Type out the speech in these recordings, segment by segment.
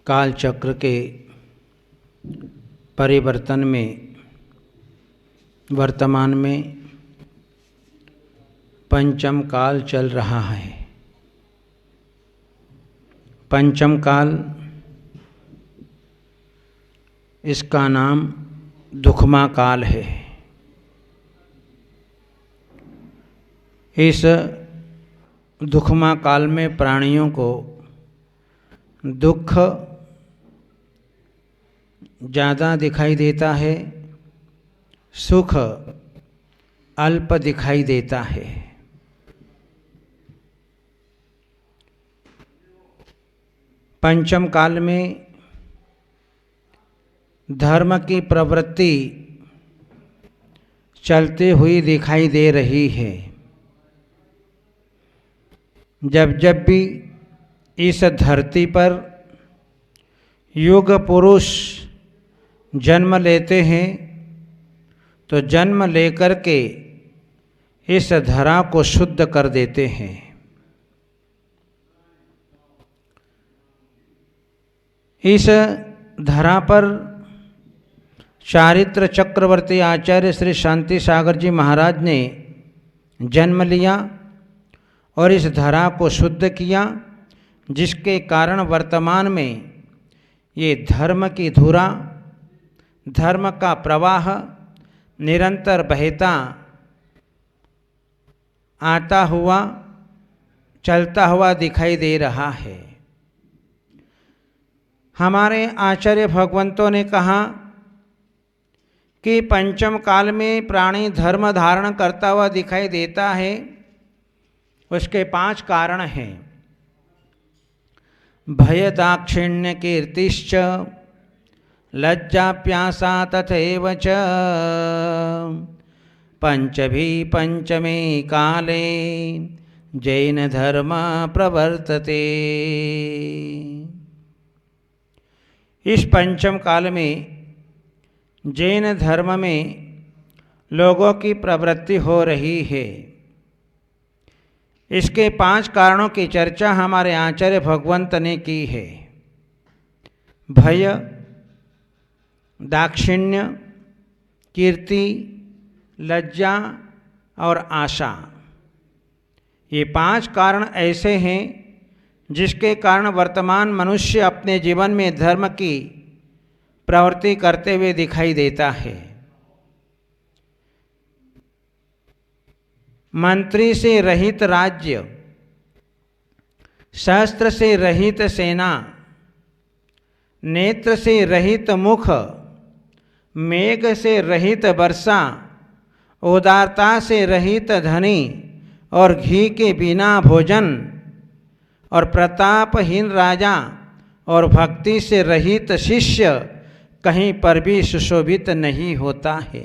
काल चक्र के परिवर्तन में वर्तमान में पंचम काल चल रहा है। पंचम काल, इसका नाम दुखमा काल है। इस दुखमा काल में प्राणियों को दुख ज़्यादा दिखाई देता है, सुख अल्प दिखाई देता है। पंचम काल में धर्म की प्रवृत्ति चलती हुई दिखाई दे रही है। जब जब भी इस धरती पर युग पुरुष जन्म लेते हैं तो जन्म लेकर के इस धरा को शुद्ध कर देते हैं। इस धरा पर चारित्र चक्रवर्ती आचार्य श्री शांति सागर जी महाराज ने जन्म लिया और इस धरा को शुद्ध किया, जिसके कारण वर्तमान में ये धर्म की धुरा, धर्म का प्रवाह निरंतर बहता आता हुआ, चलता हुआ दिखाई दे रहा है। हमारे आचार्य भगवंतों ने कहा कि पंचम काल में प्राणी धर्म धारण करता हुआ दिखाई देता है। उसके 5 कारण हैं। भय दाक्षिण्य कीर्तिश्च लज्जा प्यासा तथैव च पंचभी पंचमे काले जैन धर्म प्रवर्तते। इस पंचम काल में जैन धर्म में लोगों की प्रवृत्ति हो रही है। इसके 5 कारणों की चर्चा हमारे आचार्य भगवंत ने की है। भय, दाक्षिण्य, कीर्ति, लज्जा और आशा, ये 5 कारण ऐसे हैं जिसके कारण वर्तमान मनुष्य अपने जीवन में धर्म की प्रवृत्ति करते हुए दिखाई देता है। मंत्री से रहित राज्य, शस्त्र से रहित सेना, नेत्र से रहित मुख, मेघ से रहित वर्षा, उदारता से रहित धनी और घी के बिना भोजन, और प्रतापहीन राजा और भक्ति से रहित शिष्य कहीं पर भी सुशोभित नहीं होता है।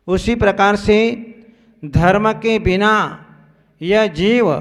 उसी प्रकार से धर्म के बिना यह जीव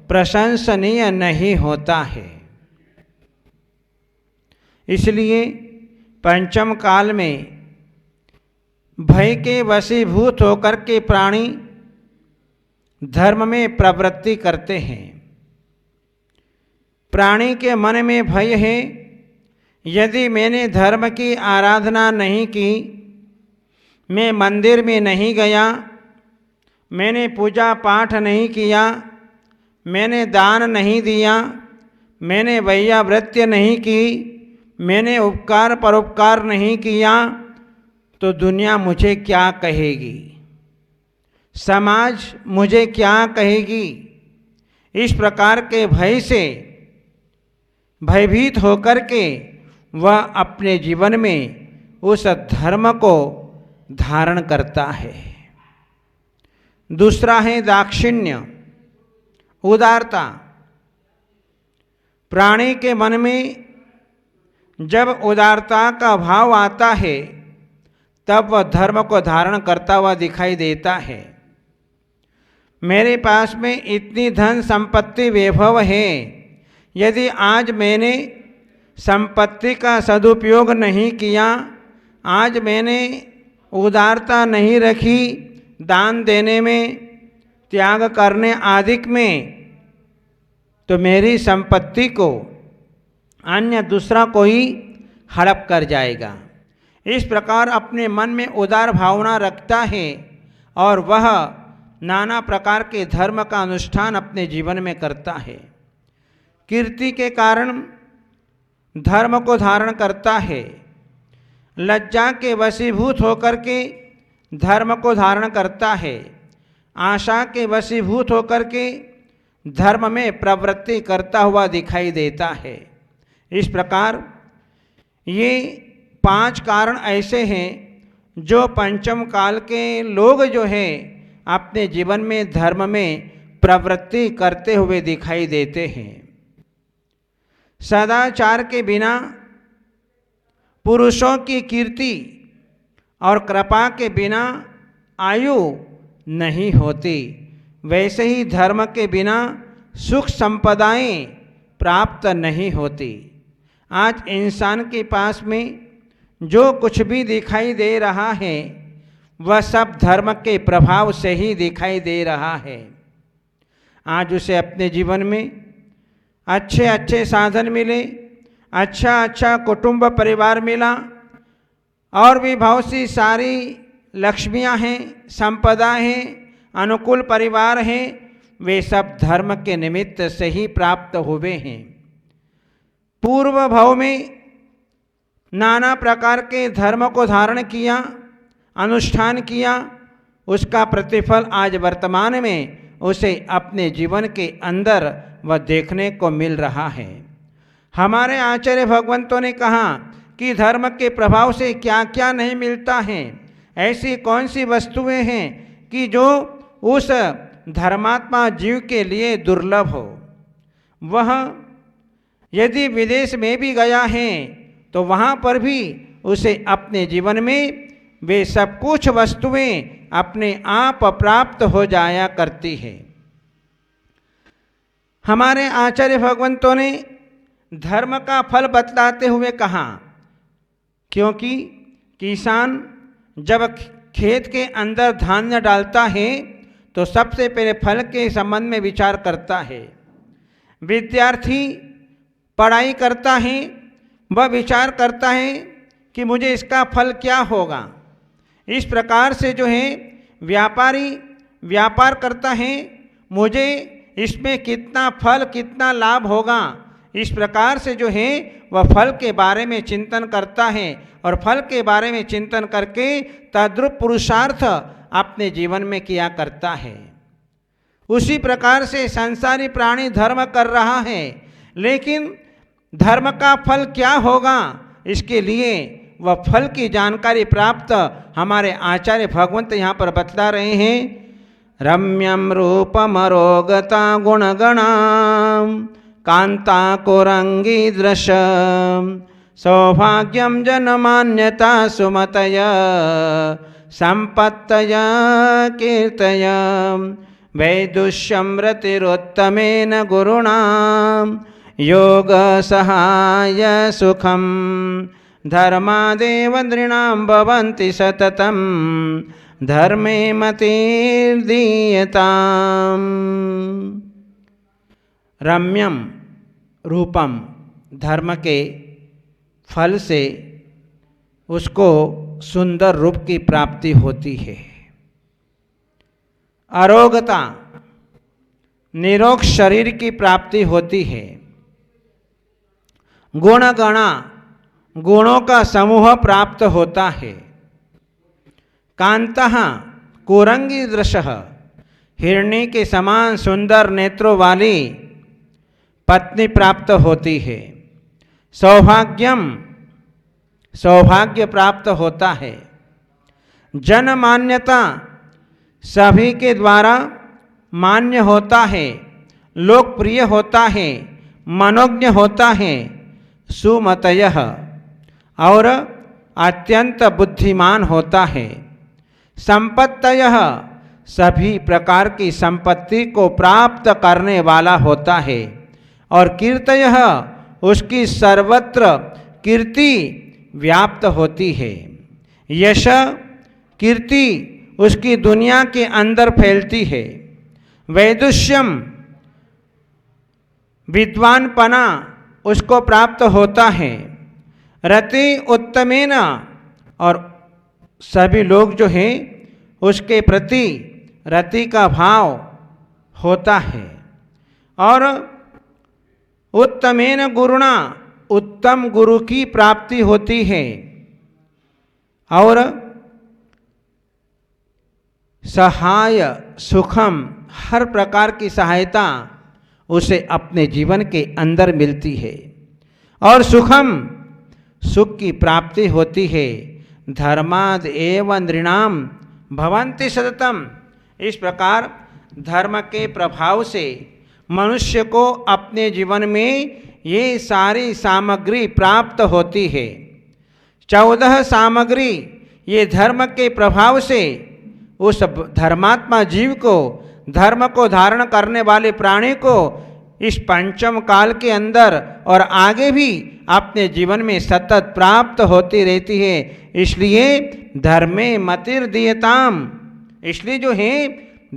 प्रशंसनीय नहीं होता है। इसलिए पंचम काल में भय के वशीभूत होकर के प्राणी धर्म में प्रवृत्ति करते हैं। प्राणी के मन में भय है, यदि मैंने धर्म की आराधना नहीं की, मैं मंदिर में नहीं गया, मैंने पूजा पाठ नहीं किया, मैंने दान नहीं दिया, मैंने वैयावृत्य नहीं की, मैंने उपकार परोपकार नहीं किया, तो दुनिया मुझे क्या कहेगी, समाज मुझे क्या कहेगी। इस प्रकार के भय से भयभीत होकर के वह अपने जीवन में उस धर्म को धारण करता है। दूसरा है दाक्षिण्य, उदारता। प्राणी के मन में जब उदारता का भाव आता है तब वह धर्म को धारण करता हुआ दिखाई देता है। मेरे पास में इतनी धन संपत्ति वैभव है, यदि आज मैंने संपत्ति का सदुपयोग नहीं किया, आज मैंने उदारता नहीं रखी दान देने में, त्याग करने आदि में, तो मेरी संपत्ति को अन्य दूसरा कोई हड़प कर जाएगा। इस प्रकार अपने मन में उदार भावना रखता है और वह नाना प्रकार के धर्म का अनुष्ठान अपने जीवन में करता है। कीर्ति के कारण धर्म को धारण करता है। लज्जा के वशीभूत होकर के धर्म को धारण करता है। आशा के वशीभूत होकर के धर्म में प्रवृत्ति करता हुआ दिखाई देता है। इस प्रकार ये 5 कारण ऐसे हैं जो पंचम काल के लोग जो है अपने जीवन में धर्म में प्रवृत्ति करते हुए दिखाई देते हैं। सदाचार के बिना पुरुषों की कीर्ति और कृपा के बिना आयु नहीं होती, वैसे ही धर्म के बिना सुख संपदाएं प्राप्त नहीं होती। आज इंसान के पास में जो कुछ भी दिखाई दे रहा है वह सब धर्म के प्रभाव से ही दिखाई दे रहा है। आज उसे अपने जीवन में अच्छे अच्छे साधन मिले, अच्छा अच्छा कुटुंब परिवार मिला और भी बहुत सी सारी लक्ष्मियां हैं, संपदा हैं, अनुकूल परिवार हैं, वे सब धर्म के निमित्त से ही प्राप्त हुए हैं। पूर्व भाव में नाना प्रकार के धर्म को धारण किया, अनुष्ठान किया, उसका प्रतिफल आज वर्तमान में उसे अपने जीवन के अंदर वह देखने को मिल रहा है। हमारे आचार्य भगवंतों ने कहा कि धर्म के प्रभाव से क्या क्या नहीं मिलता है। ऐसी कौन सी वस्तुएं हैं कि जो उस धर्मात्मा जीव के लिए दुर्लभ हो। वह यदि विदेश में भी गया है तो वहाँ पर भी उसे अपने जीवन में वे सब कुछ वस्तुएं अपने आप प्राप्त हो जाया करती है। हमारे आचार्य भगवंतों ने धर्म का फल बतलाते हुए कहा, क्योंकि किसान जब खेत के अंदर धान्य डालता है तो सबसे पहले फल के संबंध में विचार करता है। विद्यार्थी पढ़ाई करता है, वह विचार करता है कि मुझे इसका फल क्या होगा। इस प्रकार से जो है व्यापारी व्यापार करता है, मुझे इसमें कितना फल कितना लाभ होगा। इस प्रकार से जो है वह फल के बारे में चिंतन करता है और फल के बारे में चिंतन करके तद्रूप पुरुषार्थ अपने जीवन में किया करता है। उसी प्रकार से संसारी प्राणी धर्म कर रहा है, लेकिन धर्म का फल क्या होगा इसके लिए वह फल की जानकारी प्राप्त हमारे आचार्य भगवंत यहाँ पर बतला रहे हैं। रम्यम रूपमरोगता गुणगणा कांता कोरंगी दृश सौभाग्यम जनमान्यता सुमतय संपत्तय कीर्तय वैदुष्यम रतिरोत्तमेन गुरुणा योग सहाय सुखम धर्मादेव नृणां भवन्ति सततं धर्मे मतिर्दीयताम्। रम्यम रूपम, धर्म के फल से उसको सुंदर रूप की प्राप्ति होती है। अरोगता, निरोग शरीर की प्राप्ति होती है। गुणगणा, गुणों का समूह प्राप्त होता है। कांतः, कोरंगी दृशः, हिरणी के समान सुंदर नेत्रों वाली पत्नी प्राप्त होती है। सौभाग्यम, सौभाग्य प्राप्त होता है। जनमान्यता, सभी के द्वारा मान्य होता है, लोकप्रिय होता है, मनोज्ञ होता है। सुमतयः, और अत्यंत बुद्धिमान होता है। संपत्तयः, सभी प्रकार की संपत्ति को प्राप्त करने वाला होता है। और कीर्तयः, उसकी सर्वत्र कीर्ति व्याप्त होती है। यश, कीर्ति उसकी दुनिया के अंदर फैलती है। वैदुष्यम, विद्वानपना उसको प्राप्त होता है। रति उत्तमेन, और सभी लोग जो हैं उसके प्रति रति का भाव होता है। और उत्तमेन गुरुणा, उत्तम गुरु की प्राप्ति होती है। और सहाय सुखम, हर प्रकार की सहायता उसे अपने जीवन के अंदर मिलती है। और सुखम, सुख की प्राप्ति होती है। धर्माद एव नृणाम भवन्ति सततम, इस प्रकार धर्म के प्रभाव से मनुष्य को अपने जीवन में ये सारी सामग्री प्राप्त होती है। 14 सामग्री ये धर्म के प्रभाव से उस धर्मात्मा जीव को, धर्म को धारण करने वाले प्राणी को इस पंचम काल के अंदर और आगे भी अपने जीवन में सतत प्राप्त होती रहती है। इसलिए धर्मे मतिर्दीयताम, इसलिए जो है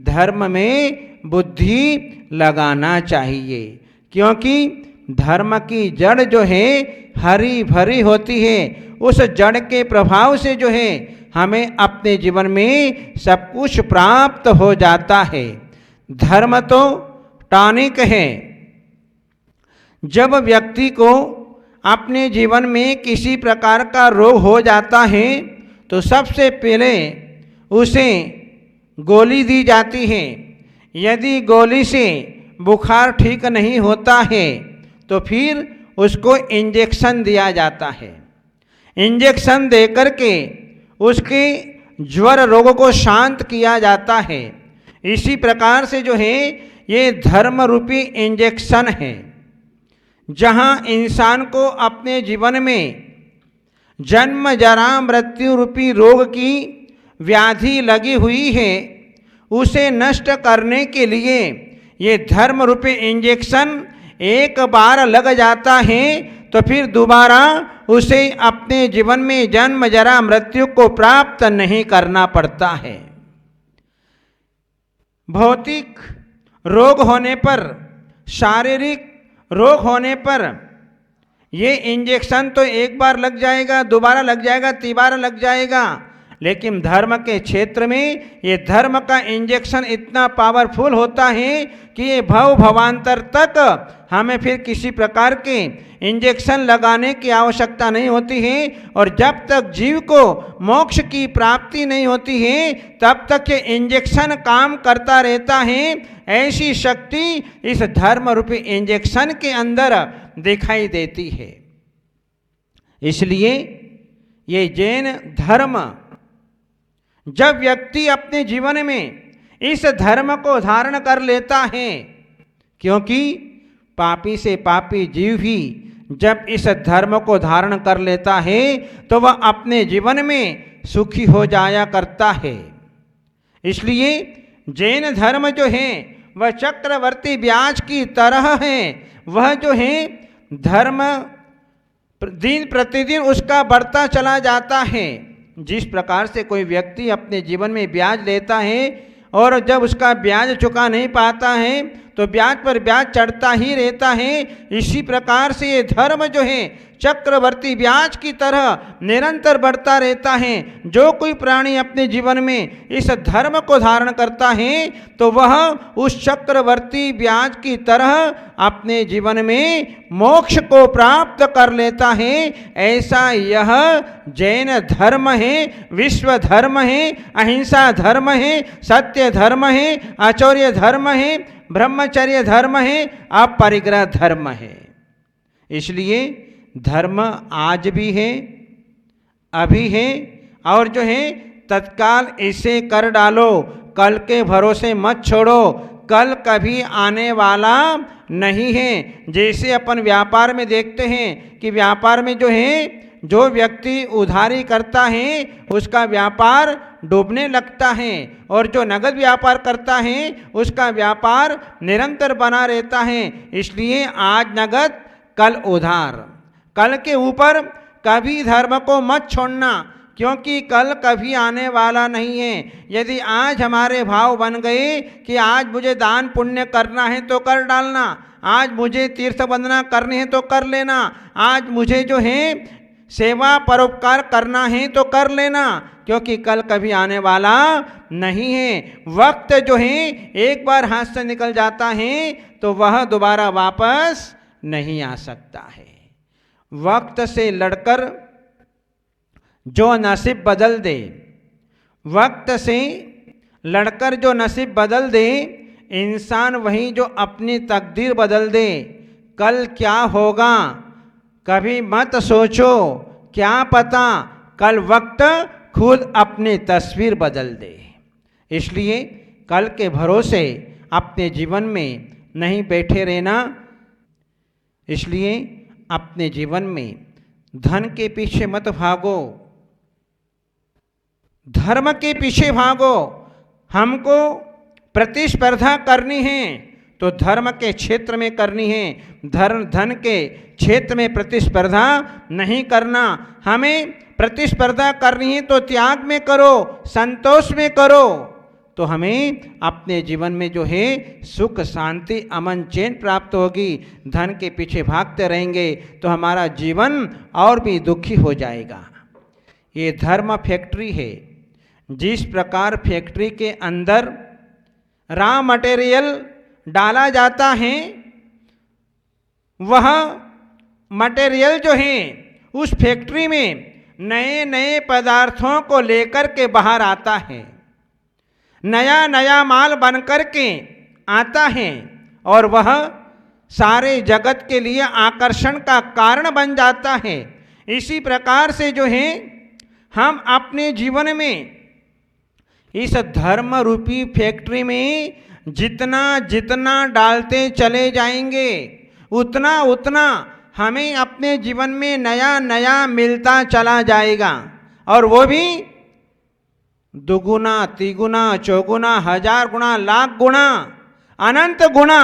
धर्म में बुद्धि लगाना चाहिए, क्योंकि धर्म की जड़ जो है हरी भरी होती है। उस जड़ के प्रभाव से जो है हमें अपने जीवन में सब कुछ प्राप्त हो जाता है। धर्म तो टॉनिक है। जब व्यक्ति को अपने जीवन में किसी प्रकार का रोग हो जाता है तो सबसे पहले उसे गोली दी जाती है। यदि गोली से बुखार ठीक नहीं होता है तो फिर उसको इंजेक्शन दिया जाता है। इंजेक्शन देकर के उसके ज्वर रोग को शांत किया जाता है। इसी प्रकार से जो है ये धर्म रूपी इंजेक्शन है। जहाँ इंसान को अपने जीवन में जन्म जरा मृत्यु रूपी रोग की व्याधि लगी हुई है, उसे नष्ट करने के लिए ये धर्म रूपी इंजेक्शन एक बार लग जाता है तो फिर दोबारा उसे अपने जीवन में जन्म जरा मृत्यु को प्राप्त नहीं करना पड़ता है। भौतिक रोग होने पर, शारीरिक रोग होने पर ये इंजेक्शन तो एक बार लग जाएगा, दोबारा लग जाएगा, तीबारा लग जाएगा, लेकिन धर्म के क्षेत्र में ये धर्म का इंजेक्शन इतना पावरफुल होता है कि ये भव भवांतर तक हमें फिर किसी प्रकार के इंजेक्शन लगाने की आवश्यकता नहीं होती है। और जब तक जीव को मोक्ष की प्राप्ति नहीं होती है तब तक ये इंजेक्शन काम करता रहता है। ऐसी शक्ति इस धर्म रूपी इंजेक्शन के अंदर दिखाई देती है। इसलिए ये जैन धर्म, जब व्यक्ति अपने जीवन में इस धर्म को धारण कर लेता है, क्योंकि पापी से पापी जीव भी जब इस धर्म को धारण कर लेता है तो वह अपने जीवन में सुखी हो जाया करता है। इसलिए जैन धर्म जो है वह चक्रवर्ती ब्याज की तरह है। वह जो है धर्म दिन प्रतिदिन उसका बढ़ता चला जाता है। जिस प्रकार से कोई व्यक्ति अपने जीवन में ब्याज लेता है और जब उसका ब्याज चुका नहीं पाता है तो ब्याज पर ब्याज चढ़ता ही रहता है, इसी प्रकार से ये धर्म जो है चक्रवर्ती ब्याज की तरह निरंतर बढ़ता रहता है। जो कोई प्राणी अपने जीवन में इस धर्म को धारण करता है तो वह उस चक्रवर्ती ब्याज की तरह अपने जीवन में मोक्ष को प्राप्त कर लेता है। ऐसा यह जैन धर्म है, विश्व धर्म है, अहिंसा धर्म है, सत्य धर्म है, आचौर्य धर्म है, ब्रह्मचर्य धर्म है, अपरिग्रह धर्म है। इसलिए धर्म आज भी है, अभी है, और जो है तत्काल इसे कर डालो, कल के भरोसे मत छोड़ो, कल कभी आने वाला नहीं है। जैसे अपन व्यापार में देखते हैं कि व्यापार में जो है जो व्यक्ति उधारी करता है उसका व्यापार डूबने लगता है, और जो नगद व्यापार करता है उसका व्यापार निरंतर बना रहता है। इसलिए आज नगद कल उधार, कल के ऊपर कभी धर्म को मत छोड़ना, क्योंकि कल कभी आने वाला नहीं है। यदि आज हमारे भाव बन गए कि आज मुझे दान पुण्य करना है तो कर डालना, आज मुझे तीर्थ वंदना करनी है तो कर लेना, आज मुझे जो है सेवा परोपकार करना है तो कर लेना, क्योंकि कल कभी आने वाला नहीं है। वक्त जो है एक बार हाथ से निकल जाता है तो वह दोबारा वापस नहीं आ सकता है। वक्त से लड़कर जो नसीब बदल दे, वक्त से लड़कर जो नसीब बदल दे, इंसान वही जो अपनी तकदीर बदल दे। कल क्या होगा कभी मत सोचो, क्या पता कल वक्त खुद अपनी तस्वीर बदल दे। इसलिए कल के भरोसे अपने जीवन में नहीं बैठे रहना। इसलिए अपने जीवन में धन के पीछे मत भागो, धर्म के पीछे भागो। हमको प्रतिस्पर्धा करनी है तो धर्म के क्षेत्र में करनी है, धन के क्षेत्र में प्रतिस्पर्धा नहीं करना। हमें प्रतिस्पर्धा करनी है तो त्याग में करो, संतोष में करो, तो हमें अपने जीवन में जो है सुख शांति अमन चैन प्राप्त होगी। धन के पीछे भागते रहेंगे तो हमारा जीवन और भी दुखी हो जाएगा। ये धर्म फैक्ट्री है। जिस प्रकार फैक्ट्री के अंदर रॉ मटेरियल डाला जाता है, वह मटेरियल जो है उस फैक्ट्री में नए नए पदार्थों को लेकर के बाहर आता है, नया नया माल बनकर के आता है और वह सारे जगत के लिए आकर्षण का कारण बन जाता है। इसी प्रकार से जो है हम अपने जीवन में इस धर्म रूपी फैक्ट्री में जितना जितना डालते चले जाएंगे उतना उतना हमें अपने जीवन में नया नया मिलता चला जाएगा, और वो भी दुगुना तिगुना चौगुना हजार गुना लाख गुना अनंत गुना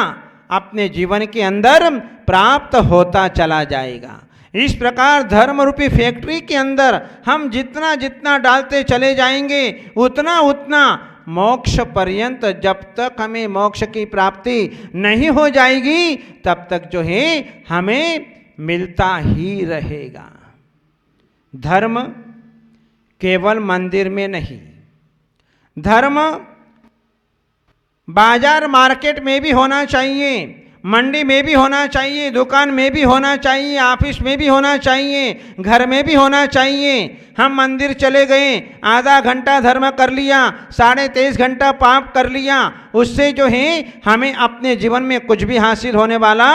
अपने जीवन के अंदर प्राप्त होता चला जाएगा। इस प्रकार धर्म रूपी फैक्ट्री के अंदर हम जितना जितना डालते चले जाएंगे उतना उतना मोक्ष पर्यंत, जब तक हमें मोक्ष की प्राप्ति नहीं हो जाएगी तब तक जो है हमें मिलता ही रहेगा। धर्म केवल मंदिर में नहीं, धर्म बाजार मार्केट में भी होना चाहिए, मंडी में भी होना चाहिए, दुकान में भी होना चाहिए, ऑफिस में भी होना चाहिए, घर में भी होना चाहिए। हम मंदिर चले गए, आधा घंटा धर्म कर लिया, 23.5 घंटा पाप कर लिया, उससे जो है हमें अपने जीवन में कुछ भी हासिल होने वाला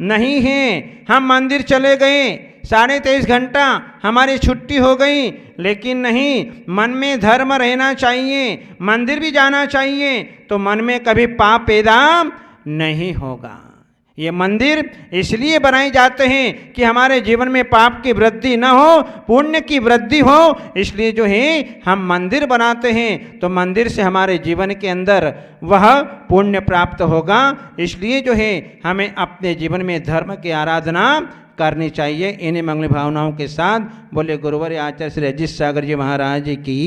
नहीं है। हम मंदिर चले गए, 23.5 घंटा हमारी छुट्टी हो गई, लेकिन नहीं, मन में धर्म रहना चाहिए, मंदिर भी जाना चाहिए, तो मन में कभी पाप पैदा नहीं होगा। ये मंदिर इसलिए बनाए जाते हैं कि हमारे जीवन में पाप की वृद्धि न हो, पुण्य की वृद्धि हो। इसलिए जो है हम मंदिर बनाते हैं तो मंदिर से हमारे जीवन के अंदर वह पुण्य प्राप्त होगा। इसलिए जो है हमें अपने जीवन में धर्म की आराधना करनी चाहिए। इन्हीं मंगल भावनाओं के साथ बोले गुरुवर आचार्य श्री अजीत सागर जी महाराज की